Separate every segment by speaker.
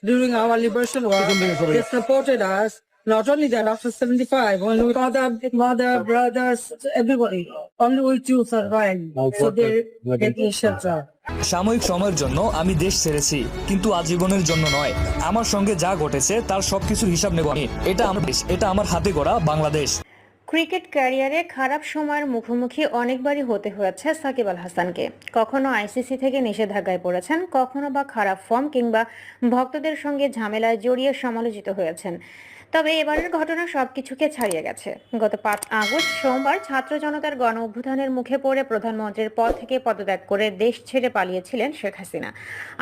Speaker 1: during our liberation war. They supported us. Not only that, after 75, when we mother, brothers, everybody, only we two survived. So they get shelter.
Speaker 2: সাময়িক সময়ের জন্য আমি দেশ ছেড়েছি, কিন্তু আজীবনের জন্য নয়। আমার সঙ্গে যা ঘটেছে তার সবকিছুর হিসাব নেব আমি। এটা আমার দেশ, এটা আমার হাতে গড়া বাংলাদেশ।
Speaker 3: ক্রিকেট ক্যারিয়ারে খারাপ সময়ের মুখোমুখি অনেকবারই হতে হয়েছে সাকিব আল হাসানকে। কখনো আইসিসি থেকে নিষেধাজ্ঞায় পড়েছেন, কখনো বা খারাপ ফর্ম কিংবা ভক্তদের সঙ্গে ঝামেলায় জড়িয়ে সমালোচিত হয়েছেন। তবে এবারের ঘটনা সবকিছুকে ছাড়িয়ে গেছে। গত 5 আগস্ট সোমবার ছাত্র জনতার গণ অভ্যুত্থানের মুখে পড়ে প্রধানমন্ত্রীর পদ থেকে পদত্যাগ করে দেশ ছেড়ে পালিয়েছিলেন শেখ হাসিনা।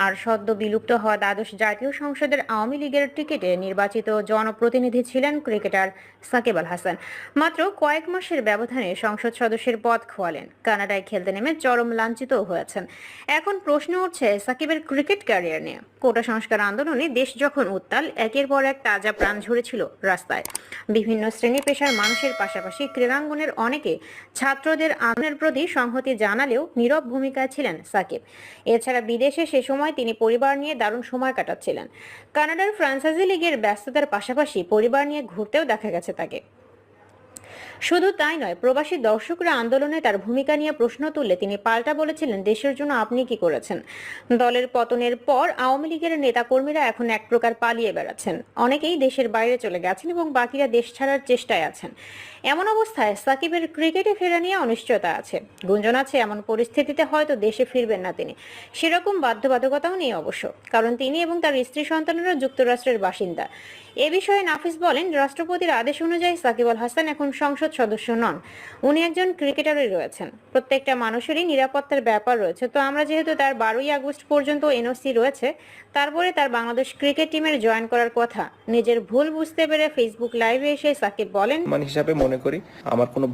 Speaker 3: আর সদ্য বিলুপ্ত হওয়া দ্বাদশ জাতীয় সংসদের আওয়ামী লীগের টিকিটে নির্বাচিত জনপ্রতিনিধি ছিলেন ক্রিকেটার সাকিব আল হাসান। মাত্র কয়েক মাসের ব্যবধানে সংসদ সদস্যের পদ খোয়ালেন। কানাডায় খেলতে নেমে চরম লাঞ্ছিতও হয়েছেন। এখন প্রশ্ন উঠছে সাকিবের ক্রিকেট ক্যারিয়ার নিয়ে। কোটা সংস্কার আন্দোলনে দেশ যখন উত্তাল, একের পর এক তাজা প্রাণ ঝরেছিল রাস্তায়। বিভিন্ন শ্রেণী পেশার মানুষের পাশাপাশি ক্রীড়াঙ্গনের অনেকে ছাত্রদের আন্দোলনের প্রতি সংহতি জানালেও নীরব ভূমিকায় ছিলেন সাকিব। এছাড়া বিদেশে সে সময় তিনি পরিবার নিয়ে দারুণ সময় কাটাচ্ছিলেন। কানাডার ফ্র্যাঞ্চাইজি লিগের ব্যস্ততার পাশাপাশি পরিবার নিয়ে ঘুরতেও দেখা গেছে তাকে। শুধু তাই নয়, প্রবাসী দর্শকরা আন্দোলনে তার ভূমিকা নিয়ে প্রশ্ন তুললে তিনি পাল্টা বলেছিলেন, দেশের জন্য আপনি কি করেছেন? দলের পতনের পর আওয়ামী লীগের নেতাকর্মীরা এখন এক প্রকার পালিয়ে বেড়াচ্ছেন। অনেকেই দেশের বাইরে চলে গেছেন এবং বাকিরা দেশ ছাড়ার চেষ্টায় আছেন। এমন অবস্থায় সাকিবের ক্রিকেটে ফেরা নিয়ে অনিশ্চয়তা আছে। গুঞ্জন আছে এমন পরিস্থিতিতে হয়তো দেশে ফিরবেন না তিনি। সেরকম বাধ্যবাধকতাও নেই অবশ্য, কারণ তিনি এবং তার স্ত্রী সন্তানেরা যুক্তরাষ্ট্রের বাসিন্দা। এ বিষয়ে নাফিস বলেন, রাষ্ট্রপতির আদেশ অনুযায়ী সাকিব আল হাসান এখন সংসদ সদস্য নন। উনি একজন ক্রিকেটারই রয়েছেন। প্রত্যেকটা মানুষেরই নিরাপত্তার ব্যাপার রয়েছে। তো আমরা যেহেতু তার 12ই আগস্ট পর্যন্ত এনওসি রয়েছে, তারপরে তার বাংলাদেশ ক্রিকেট টিমের জয়েন করার কথা। নিজের ভুল বুঝতে পেরে ফেসবুক লাইভে এসে সাকিব বলেন,
Speaker 4: হিসাবে মনে করি আমার কোনো